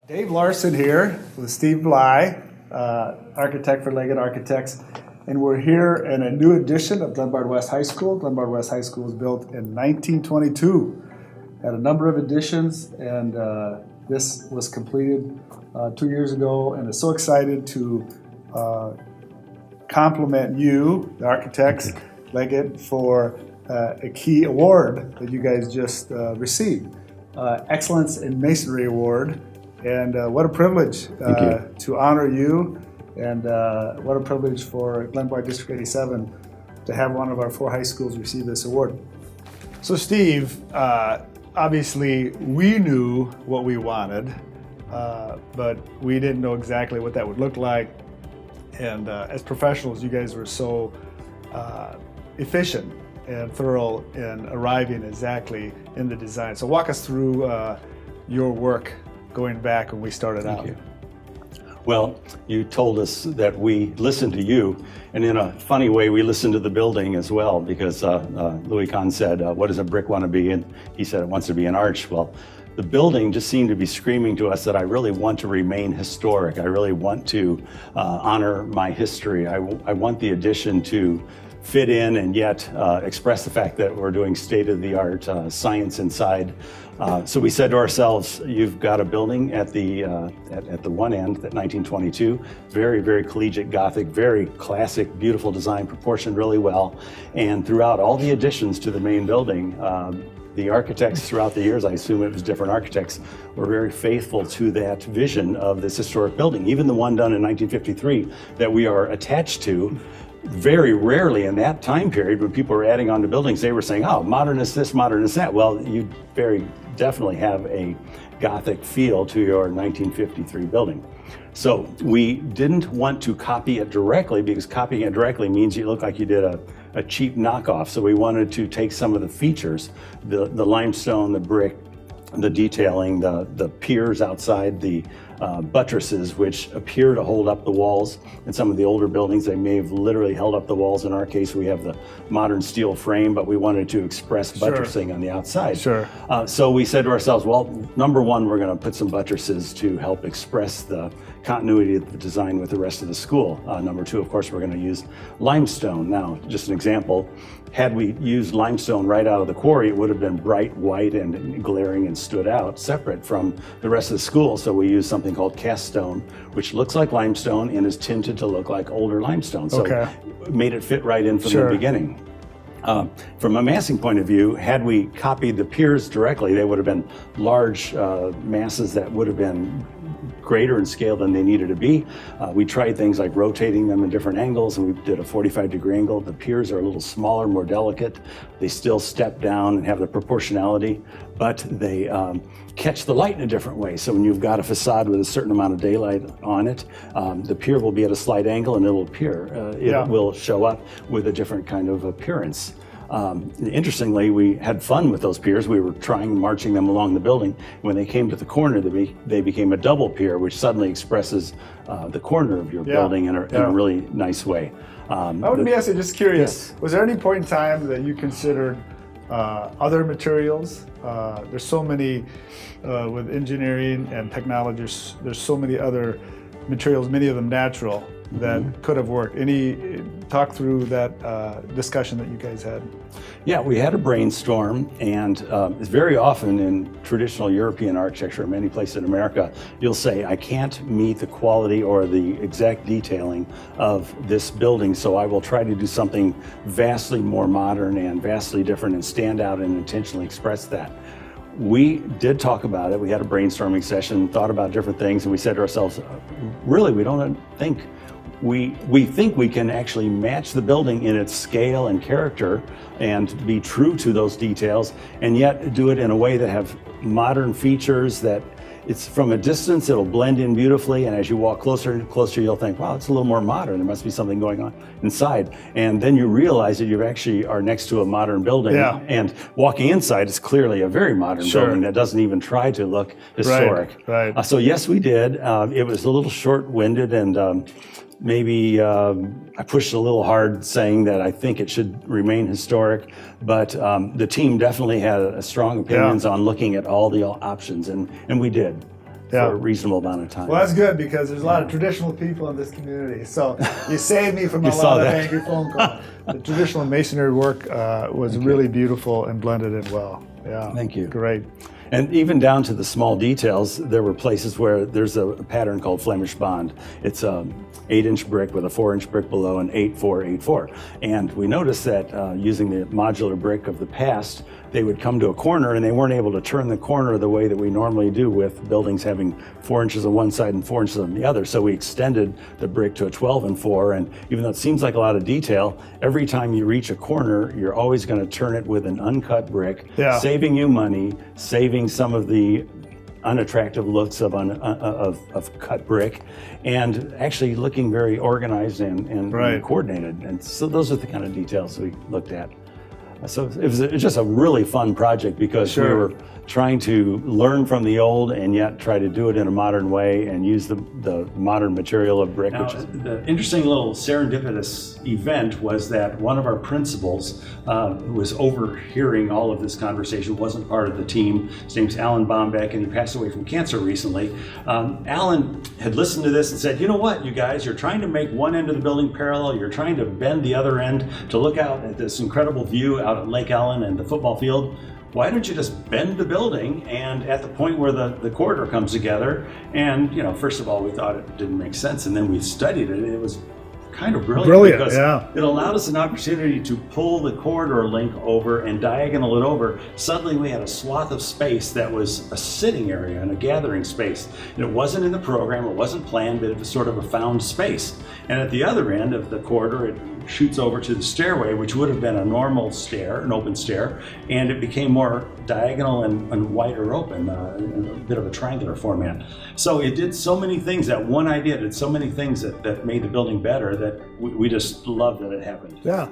Dave Larson here with Steve Blye, architect for Legat Architects, and we're here in a new edition of Glenbard West High School. Glenbard West High School was built in 1922, had a number of additions, and this was completed 2 years ago, and I'm so excited to compliment you, the architects, Legat, for a key award that you guys just received, Excellence in Masonry Award. And what a privilege to honor you, and what a privilege for Glenbard District 87 to have one of our 4 high schools receive this award. So Steve, obviously we knew what we wanted, but we didn't know exactly what that would look like. And as professionals, you guys were so efficient and thorough in arriving exactly in the design. So walk us through your work going back when we started out. Thank you. Well, you told us that we listened to you, and in a funny way, we listened to the building as well, because Louis Kahn said, what does a brick want to be? And he said it wants to be an arch. Well, the building just seemed to be screaming to us that I really want to remain historic. I really want to honor my history. I want the addition to fit in and yet express the fact that we're doing state-of-the-art science inside. So we said to ourselves, you've got a building at the one end, that 1922, very, very collegiate Gothic, very classic, beautiful design, proportioned really well. And throughout all the additions to the main building, the architects throughout the years, I assume it was different architects, were very faithful to that vision of this historic building. Even the one done in 1953 that we are attached to, very rarely in that time period when people were adding on to buildings, they were saying, oh, modernist this, modernist that. Well, you very definitely have a Gothic feel to your 1953 building. So we didn't want to copy it directly, because copying it directly means you look like you did a cheap knockoff. So we wanted to take some of the features, the limestone, the brick, the detailing, the piers outside, the buttresses, which appear to hold up the walls. In some of the older buildings, they may have literally held up the walls. In our case, we have the modern steel frame, but we wanted to express buttressing on the outside. Sure. So we said to ourselves, well, number one, we're going to put some buttresses to help express the continuity of the design with the rest of the school. Number two, of course, we're going to use limestone. Now, just an example, had we used limestone right out of the quarry, it would have been bright white and glaring and stood out separate from the rest of the school. So we used something called cast stone, which looks like limestone and is tinted to look like older limestone. So it made it fit right in from the beginning. From a massing point of view, had we copied the piers directly, they would have been large masses that would have been greater in scale than they needed to be. We tried things like rotating them in different angles, and we did a 45-degree angle. The piers are a little smaller, more delicate. They still step down and have the proportionality, but they catch the light in a different way. So when you've got a facade with a certain amount of daylight on it, the pier will be at a slight angle and it'll appear. It will show up with a different kind of appearance. Interestingly, we had fun with those piers. We were marching them along the building. When they came to the corner, they became a double pier, which suddenly expresses the corner of your building in a really nice way. I would be actually just curious, was there any point in time that you considered other materials? There's so many, with engineering and technology, there's so many other materials, many of them natural, that could have worked. Talk through that discussion that you guys had. Yeah, we had a brainstorm, and it's very often in traditional European architecture, in many places in America, you'll say, I can't meet the quality or the exact detailing of this building, so I will try to do something vastly more modern and vastly different and stand out and intentionally express that. We did talk about it. We had a brainstorming session, thought about different things, and we said to ourselves, really, we don't think we think we can actually match the building in its scale and character and be true to those details, and yet do it in a way that have modern features that it's from a distance, it'll blend in beautifully, and as you walk closer and closer, you'll think, wow, it's a little more modern. There must be something going on inside. And then you realize that you actually are next to a modern building. And walking inside is clearly a very modern building that doesn't even try to look historic. So yes, we did. It was a little short-winded, and maybe I pushed a little hard saying that I think it should remain historic, but the team definitely had strong opinions on looking at all the options, and we did. Yeah. for a reasonable amount of time. Well, that's good because there's a lot of traditional people in this community. So you saved me from a saw lot of that. angry phone calls. The traditional masonry work was really beautiful and blended in well. Yeah. Thank you. Great. And even down to the small details, there were places where there's a pattern called Flemish bond. It's a 8-inch brick with a 4-inch brick below and 8-4-8-4. And we noticed that using the modular brick of the past, they would come to a corner and they weren't able to turn the corner the way that we normally do with buildings having 4 inches on one side and 4 inches on the other. So we extended the brick to a 12-4. And even though it seems like a lot of detail, every time you reach a corner, you're always going to turn it with an uncut brick, saving you money, saving some of the unattractive looks of cut brick, and actually looking very organized and coordinated. And so those are the kind of details we looked at. So it was just a really fun project because we were trying to learn from the old and yet try to do it in a modern way and use the modern material of brick. Now, the interesting little serendipitous event was that one of our principals who was overhearing all of this conversation, wasn't part of the team. His name's Alan Bombeck, and he passed away from cancer recently. Alan had listened to this and said, you know what, you guys, you're trying to make one end of the building parallel, you're trying to bend the other end to look out at this incredible view out at Lake Ellen and the football field. Why don't you just bend the building and at the point where the corridor comes together? And, you know, first of all, we thought it didn't make sense, and then we studied it. It was kind of brilliant because it allowed us an opportunity to pull the corridor link over and diagonal it over. Suddenly we had a swath of space that was a sitting area and a gathering space. And it wasn't in the program, it wasn't planned, but it was sort of a found space. And at the other end of the corridor, it shoots over to the stairway, which would have been a normal stair, an open stair, and it became more diagonal and wider open, in a bit of a triangular format. So it did so many things, that one idea did so many things that made the building better, that we just love that it happened. Yeah.